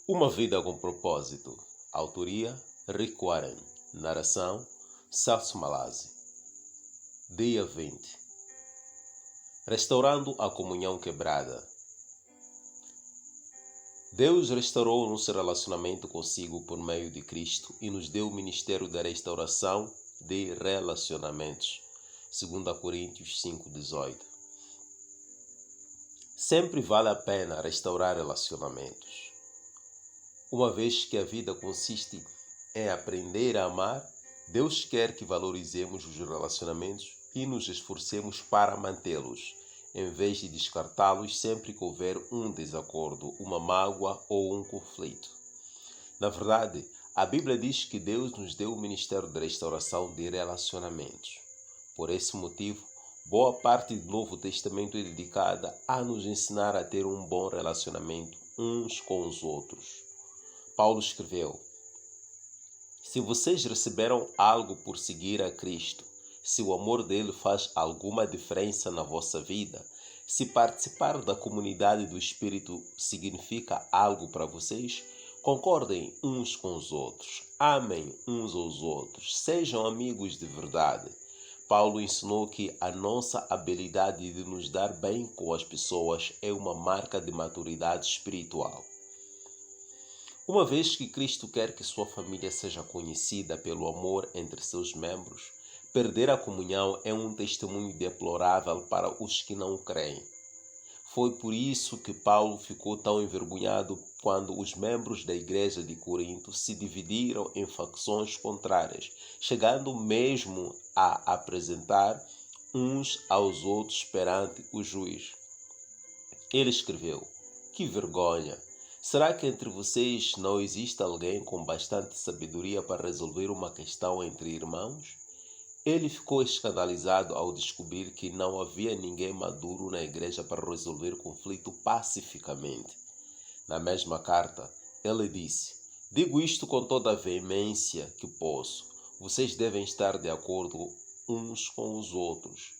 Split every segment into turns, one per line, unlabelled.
Uma vida com propósito. Autoria: Rick Warren. Narração: Celso Malazzi. Dia 20. Restaurando a comunhão quebrada. Deus restaurou nosso relacionamento consigo por meio de Cristo e nos deu o ministério da restauração de relacionamentos. 2 Coríntios 5:18. Sempre vale a pena restaurar relacionamentos. Uma vez que a vida consiste em aprender a amar, Deus quer que valorizemos os relacionamentos e nos esforcemos para mantê-los, em vez de descartá-los sempre que houver um desacordo, uma mágoa ou um conflito. Na verdade, a Bíblia diz que Deus nos deu o ministério de restauração de relacionamentos. Por esse motivo, boa parte do Novo Testamento é dedicada a nos ensinar a ter um bom relacionamento uns com os outros. Paulo escreveu: se vocês receberam algo por seguir a Cristo, se o amor dele faz alguma diferença na vossa vida, se participar da comunidade do Espírito significa algo para vocês, concordem uns com os outros, amem uns aos outros, sejam amigos de verdade. Paulo ensinou que a nossa habilidade de nos dar bem com as pessoas é uma marca de maturidade espiritual. Uma vez que Cristo quer que sua família seja conhecida pelo amor entre seus membros, perder a comunhão é um testemunho deplorável para os que não creem. Foi por isso que Paulo ficou tão envergonhado quando os membros da igreja de Corinto se dividiram em facções contrárias, chegando mesmo a apresentar uns aos outros perante o juiz. Ele escreveu: que vergonha! Será que entre vocês não existe alguém com bastante sabedoria para resolver uma questão entre irmãos? Ele ficou escandalizado ao descobrir que não havia ninguém maduro na igreja para resolver conflito pacificamente. Na mesma carta, ele disse: digo isto com toda a veemência que posso. Vocês devem estar de acordo uns com os outros.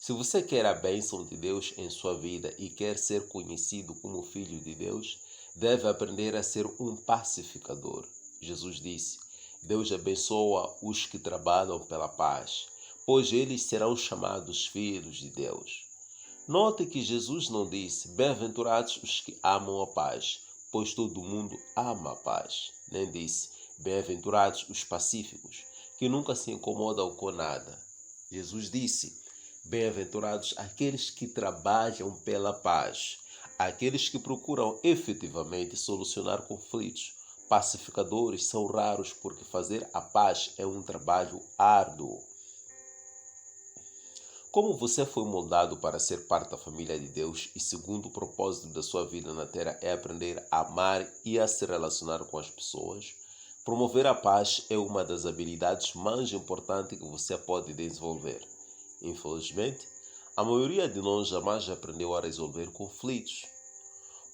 Se você quer a bênção de Deus em sua vida e quer ser conhecido como filho de Deus, deve aprender a ser um pacificador. Jesus disse: Deus abençoa os que trabalham pela paz, pois eles serão chamados filhos de Deus. Note que Jesus não disse: bem-aventurados os que amam a paz, pois todo mundo ama a paz. Nem disse: bem-aventurados os pacíficos, que nunca se incomodam com nada. Jesus disse: bem-aventurados aqueles que trabalham pela paz, aqueles que procuram efetivamente solucionar conflitos. Pacificadores são raros porque fazer a paz é um trabalho árduo. Como você foi moldado para ser parte da família de Deus e segundo o propósito da sua vida na terra é aprender a amar e a se relacionar com as pessoas, promover a paz é uma das habilidades mais importantes que você pode desenvolver. Infelizmente, a maioria de nós jamais aprendeu a resolver conflitos.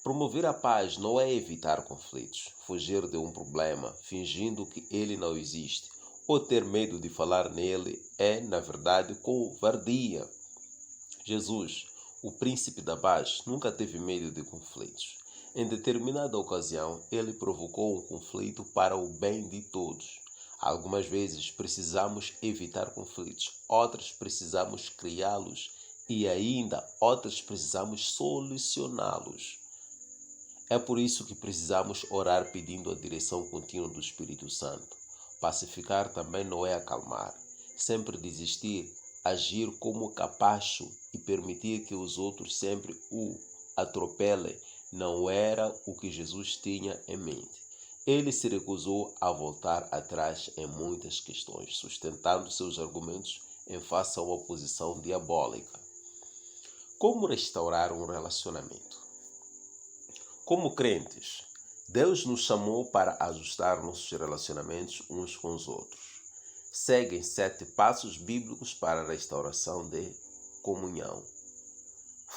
Promover a paz não é evitar conflitos, fugir de um problema, fingindo que ele não existe, ou ter medo de falar nele é, na verdade, covardia. Jesus, o príncipe da paz, nunca teve medo de conflitos. Em determinada ocasião, ele provocou um conflito para o bem de todos. Algumas vezes precisamos evitar conflitos, outras precisamos criá-los e ainda outras precisamos solucioná-los. É por isso que precisamos orar pedindo a direção contínua do Espírito Santo. Pacificar também não é acalmar. Sempre desistir, agir como capacho e permitir que os outros sempre o atropelem não era o que Jesus tinha em mente. Ele se recusou a voltar atrás em muitas questões, sustentando seus argumentos em face a uma oposição diabólica. Como restaurar um relacionamento? Como crentes, Deus nos chamou para ajustar nossos relacionamentos uns com os outros. Seguem 7 passos bíblicos para a restauração de comunhão.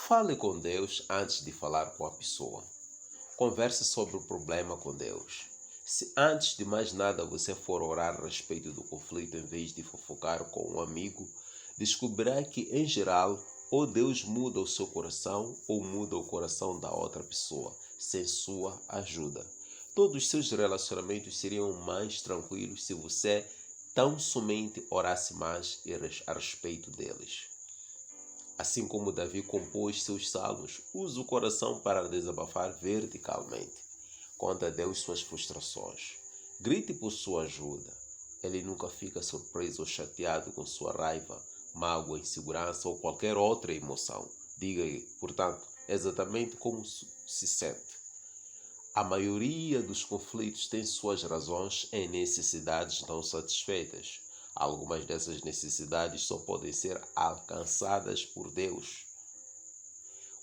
Fale com Deus antes de falar com a pessoa. Converse sobre o problema com Deus. Se antes de mais nada você for orar a respeito do conflito em vez de fofocar com um amigo, descobrirá que, em geral, ou Deus muda o seu coração ou muda o coração da outra pessoa, sem sua ajuda. todos os seus relacionamentos seriam mais tranquilos se você tão somente orasse mais a respeito deles. Assim como Davi compôs seus salmos, use o coração para desabafar verticalmente. Conta a Deus suas frustrações. Grite por sua ajuda. Ele nunca fica surpreso ou chateado com sua raiva, mágoa, insegurança ou qualquer outra emoção. Diga-lhe, portanto, exatamente como se sente. A maioria dos conflitos tem suas razões em necessidades não satisfeitas. Algumas dessas necessidades só podem ser alcançadas por Deus.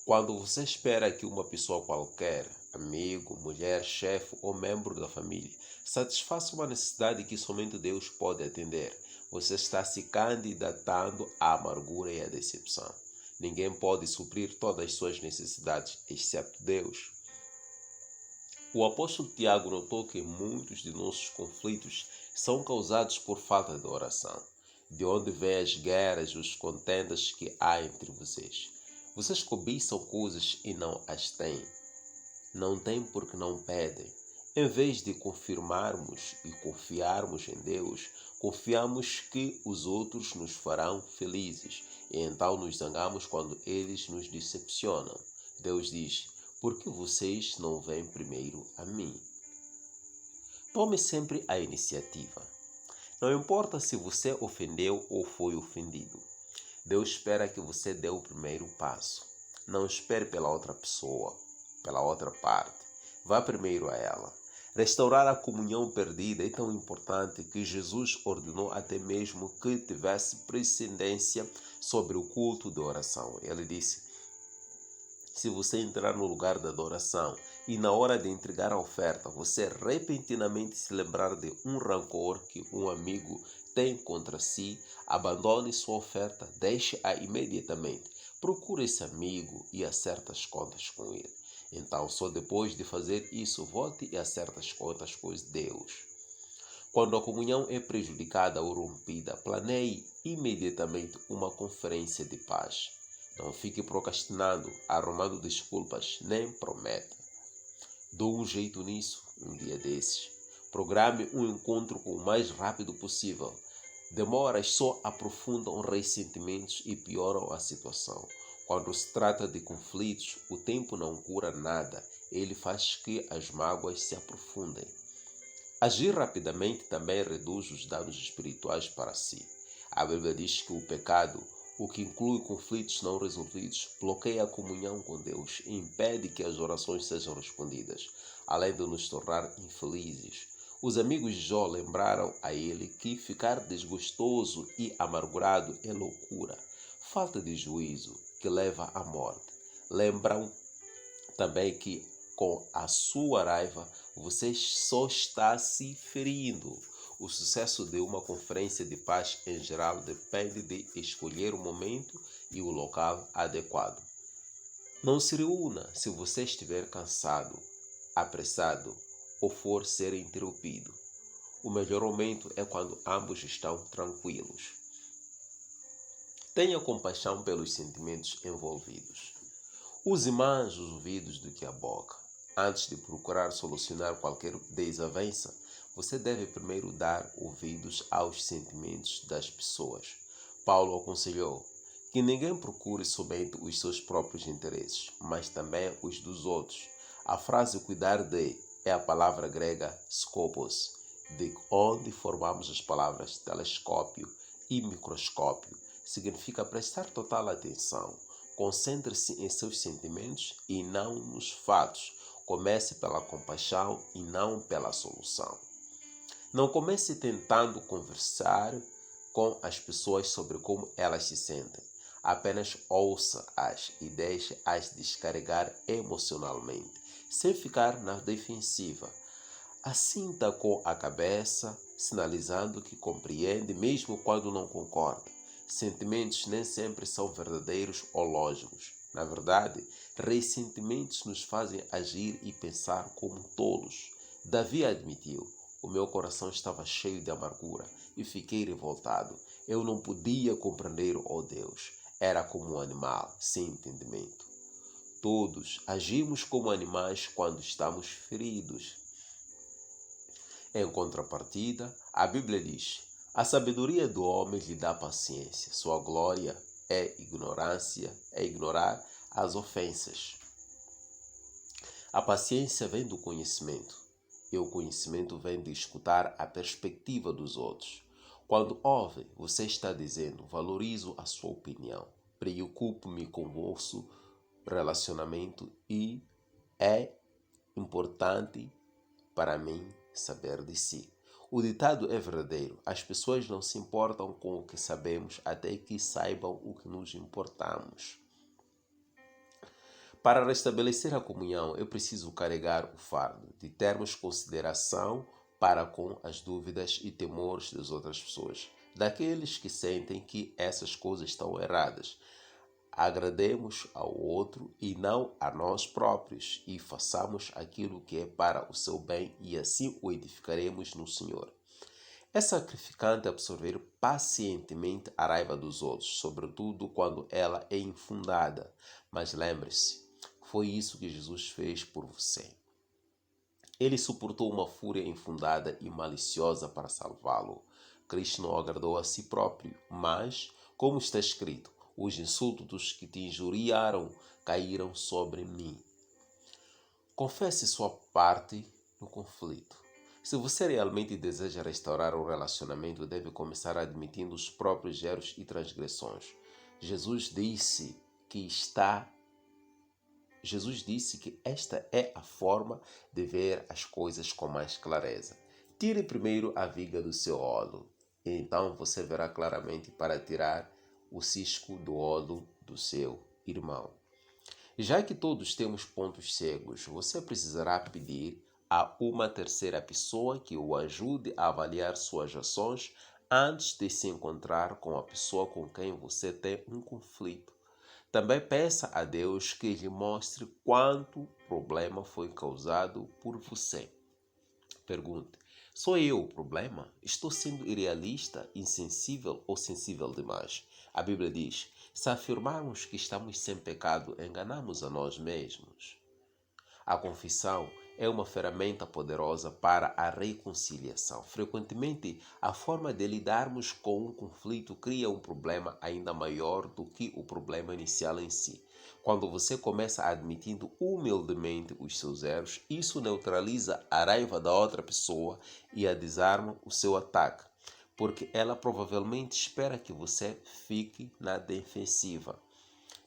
Quando você espera que uma pessoa qualquer, amigo, mulher, chefe ou membro da família, satisfaça uma necessidade que somente Deus pode atender, você está se candidatando à amargura e à decepção. Ninguém pode suprir todas as suas necessidades, exceto Deus. O apóstolo Tiago notou que muitos de nossos conflitos são causados por falta de oração. De onde vêm as guerras e os contendas que há entre vocês? Vocês cobiçam coisas e não as têm. Não têm porque não pedem. Em vez de confirmarmos e confiarmos em Deus, confiamos que os outros nos farão felizes e então nos zangamos quando eles nos decepcionam. Deus diz: por que vocês não vêm primeiro a mim? Tome sempre a iniciativa. Não importa se você ofendeu ou foi ofendido. Deus espera que você dê o primeiro passo. Não espere pela outra pessoa, pela outra parte. Vá primeiro a ela. Restaurar a comunhão perdida é tão importante que Jesus ordenou até mesmo que tivesse precedência sobre o culto de oração. Ele disse: se você entrar no lugar da adoração e na hora de entregar a oferta, você repentinamente se lembrar de um rancor que um amigo tem contra si, abandone sua oferta, deixe-a imediatamente. Procure esse amigo e acerte as contas com ele. Então, só depois de fazer isso, volte e acerte as contas com Deus. Quando a comunhão é prejudicada ou rompida, planeie imediatamente uma conferência de paz. Não fique procrastinando, arrumando desculpas, nem prometa. Dou um jeito nisso um dia desses. Programe um encontro o mais rápido possível. Demoras só aprofundam ressentimentos e pioram a situação. Quando se trata de conflitos, o tempo não cura nada. Ele faz que as mágoas se aprofundem. Agir rapidamente também reduz os danos espirituais para si. A Bíblia diz que o pecado, o que inclui conflitos não resolvidos, bloqueia a comunhão com Deus e impede que as orações sejam respondidas, além de nos tornar infelizes. Os amigos de Jó lembraram a ele que ficar desgostoso e amargurado é loucura, falta de juízo que leva à morte. Lembram também que com a sua raiva você só está se ferindo. O sucesso de uma conferência de paz em geral depende de escolher o momento e o local adequado. Não se reúna se você estiver cansado, apressado ou for ser interrompido. O melhor momento é quando ambos estão tranquilos. Tenha compaixão pelos sentimentos envolvidos. Use mais os ouvidos do que a boca. Antes de procurar solucionar qualquer desavença, você deve primeiro dar ouvidos aos sentimentos das pessoas. Paulo aconselhou que ninguém procure somente os seus próprios interesses, mas também os dos outros. A frase cuidar de é a palavra grega skopos, de onde formamos as palavras telescópio e microscópio. Significa prestar total atenção. Concentre-se em seus sentimentos e não nos fatos. Comece pela compaixão e não pela solução. Não comece tentando conversar com as pessoas sobre como elas se sentem. Apenas ouça-as e deixe-as descarregar emocionalmente, sem ficar na defensiva. Assinta com a cabeça, sinalizando que compreende mesmo quando não concorda. Sentimentos nem sempre são verdadeiros ou lógicos. Na verdade, ressentimentos nos fazem agir e pensar como tolos. Davi admitiu: o meu coração estava cheio de amargura e fiquei revoltado. Eu não podia compreender, ó Deus. Era como um animal, sem entendimento. Todos agimos como animais quando estamos feridos. Em contrapartida, a Bíblia diz: a sabedoria do homem lhe dá paciência, sua glória é ignorância, é ignorar as ofensas. A paciência vem do conhecimento, e o conhecimento vem de escutar a perspectiva dos outros. Quando ouve, você está dizendo: valorizo a sua opinião, preocupo-me com o vosso relacionamento e é importante para mim saber de si. O ditado é verdadeiro: as pessoas não se importam com o que sabemos até que saibam o que nos importamos. Para restabelecer a comunhão, eu preciso carregar o fardo de termos consideração para com as dúvidas e temores das outras pessoas, daqueles que sentem que essas coisas estão erradas. Agrademos ao outro e não a nós próprios, e façamos aquilo que é para o seu bem, e assim o edificaremos no Senhor. É sacrificante absorver pacientemente a raiva dos outros, sobretudo quando ela é infundada. Mas lembre-se, foi isso que Jesus fez por você. Ele suportou uma fúria infundada e maliciosa para salvá-lo. Cristo não agradou a si próprio, mas, como está escrito, os insultos dos que te injuriaram caíram sobre mim. Confesse sua parte no conflito. Se você realmente deseja restaurar o relacionamento, deve começar admitindo os próprios erros e transgressões. Jesus disse que esta é a forma de ver as coisas com mais clareza. Tire primeiro a viga do seu olho, e então você verá claramente para tirar o cisco do olho do seu irmão. Já que todos temos pontos cegos, você precisará pedir a uma terceira pessoa que o ajude a avaliar suas ações antes de se encontrar com a pessoa com quem você tem um conflito. Também peça a Deus que lhe mostre quanto problema foi causado por você. Pergunte: sou eu o problema? Estou sendo irrealista, insensível ou sensível demais? A Bíblia diz: se afirmarmos que estamos sem pecado, enganamos a nós mesmos. A confissão é uma ferramenta poderosa para a reconciliação. Frequentemente, a forma de lidarmos com um conflito cria um problema ainda maior do que o problema inicial em si. Quando você começa admitindo humildemente os seus erros, isso neutraliza a raiva da outra pessoa e a desarma o seu ataque, porque ela provavelmente espera que você fique na defensiva.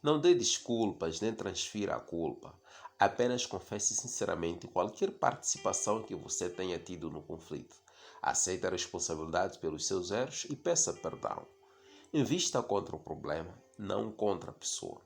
Não dê desculpas nem transfira a culpa. Apenas confesse sinceramente qualquer participação que você tenha tido no conflito. Aceite a responsabilidade pelos seus erros e peça perdão. Invista contra o problema, não contra a pessoa.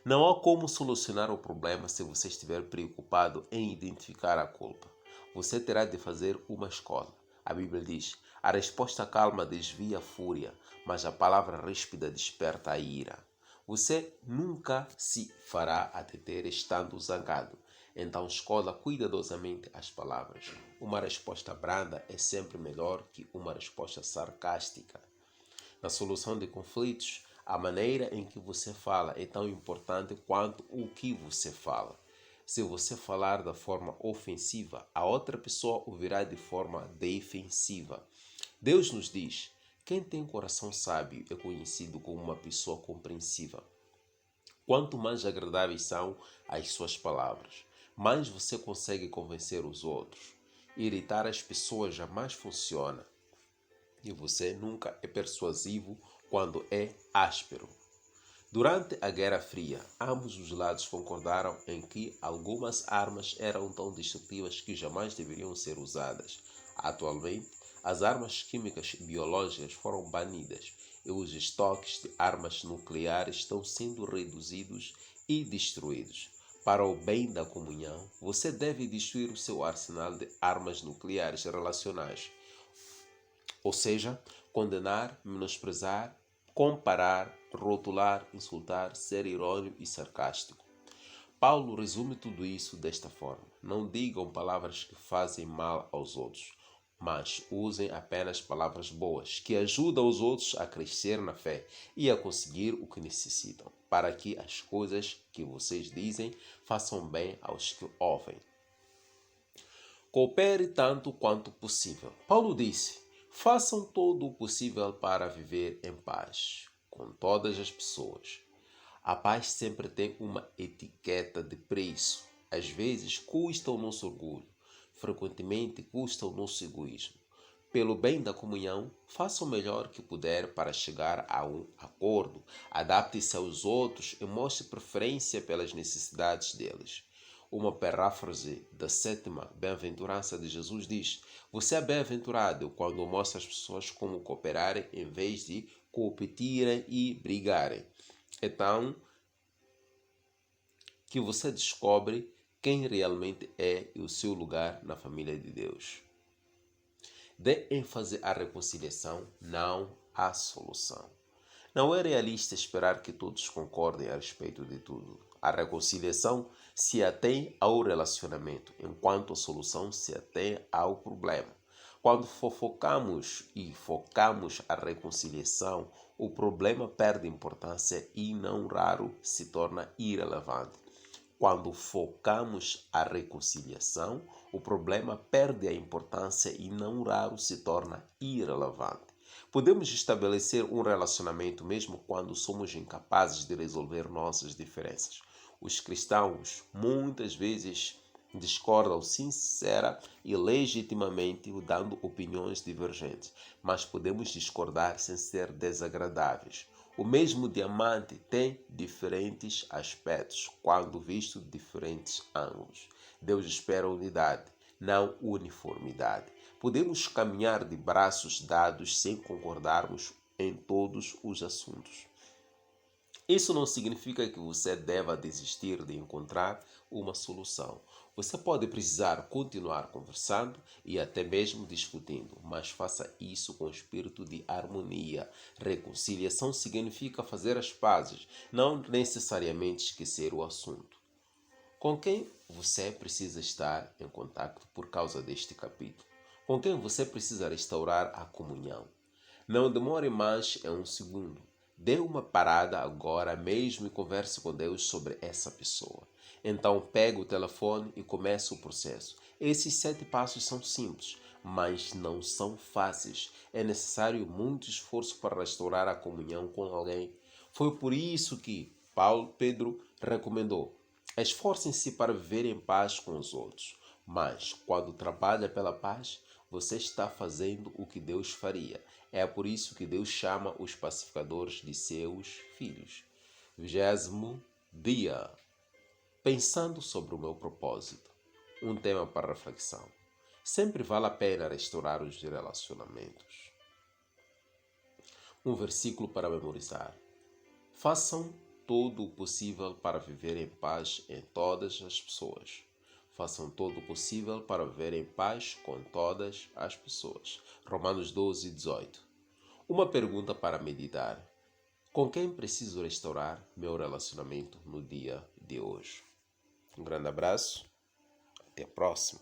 Não há como solucionar o problema se você estiver preocupado em identificar a culpa. Você terá de fazer uma escolha. A Bíblia diz: a resposta calma desvia a fúria, mas a palavra ríspida desperta a ira. Você nunca se fará ateter estando zangado. Então escolha cuidadosamente as palavras. Uma resposta branda é sempre melhor que uma resposta sarcástica. Na solução de conflitos, a maneira em que você fala é tão importante quanto o que você fala. Se você falar da forma ofensiva, a outra pessoa ouvirá de forma defensiva. Deus nos diz: quem tem coração sábio é conhecido como uma pessoa compreensiva. Quanto mais agradáveis são as suas palavras, mais você consegue convencer os outros. Irritar as pessoas jamais funciona. E você nunca é persuasivo quando é áspero. Durante a Guerra Fria, ambos os lados concordaram em que algumas armas eram tão destrutivas que jamais deveriam ser usadas. Atualmente, as armas químicas e biológicas foram banidas e os estoques de armas nucleares estão sendo reduzidos e destruídos. Para o bem da comunhão, você deve destruir o seu arsenal de armas nucleares relacionais, ou seja, condenar, menosprezar, comparar, rotular, insultar, ser irônico e sarcástico. Paulo resume tudo isso desta forma: não digam palavras que fazem mal aos outros, mas usem apenas palavras boas, que ajudam os outros a crescer na fé e a conseguir o que necessitam, para que as coisas que vocês dizem façam bem aos que ouvem. Coopere tanto quanto possível. Paulo disse: façam todo o possível para viver em paz com todas as pessoas. A paz sempre tem uma etiqueta de preço. Às vezes custa o nosso orgulho, frequentemente custa o nosso egoísmo. Pelo bem da comunhão, faça o melhor que puder para chegar a um acordo. Adapte-se aos outros e mostre preferência pelas necessidades deles. Uma paráfrase da sétima bem-aventurança de Jesus diz: você é bem-aventurado quando mostra às pessoas como cooperarem em vez de competirem e brigarem. Então, que você descobre quem realmente é e o seu lugar na família de Deus. Dê ênfase à reconciliação, não à solução. Não é realista esperar que todos concordem a respeito de tudo. A reconciliação se atém ao relacionamento, enquanto a solução se atém ao problema. Quando fofocamos e focamos a reconciliação, o problema perde importância e, não raro, se torna irrelevante. Quando focamos a reconciliação, o problema perde a importância e, não raro, se torna irrelevante. Podemos estabelecer um relacionamento mesmo quando somos incapazes de resolver nossas diferenças. Os cristãos muitas vezes discordam sincera e legitimamente, dando opiniões divergentes, mas podemos discordar sem ser desagradáveis. O mesmo diamante tem diferentes aspectos quando visto de diferentes ângulos. Deus espera unidade, não uniformidade. Podemos caminhar de braços dados sem concordarmos em todos os assuntos. Isso não significa que você deva desistir de encontrar uma solução. Você pode precisar continuar conversando e até mesmo discutindo, mas faça isso com espírito de harmonia. Reconciliação significa fazer as pazes, não necessariamente esquecer o assunto. Com quem você precisa estar em contato por causa deste capítulo? Com quem você precisa restaurar a comunhão? Não demore mais em um segundo. Dê uma parada agora mesmo e converse com Deus sobre essa pessoa. Então pegue o telefone e comece o processo. Esses 7 passos são simples, mas não são fáceis. É necessário muito esforço para restaurar a comunhão com alguém. Foi por isso que Pedro recomendou: esforcem-se para viver em paz com os outros. Mas, quando trabalha pela paz, você está fazendo o que Deus faria. É por isso que Deus chama os pacificadores de seus filhos. 20º dia. Pensando sobre o meu propósito. Um tema para reflexão. Sempre vale a pena restaurar os relacionamentos. Um versículo para memorizar. Façam todo o possível para viver em paz em todas as pessoas. Façam todo o possível para viver em paz com todas as pessoas. Romanos 12, 18. Uma pergunta para meditar. Com quem preciso restaurar meu relacionamento no dia de hoje? Um grande abraço. Até a próxima.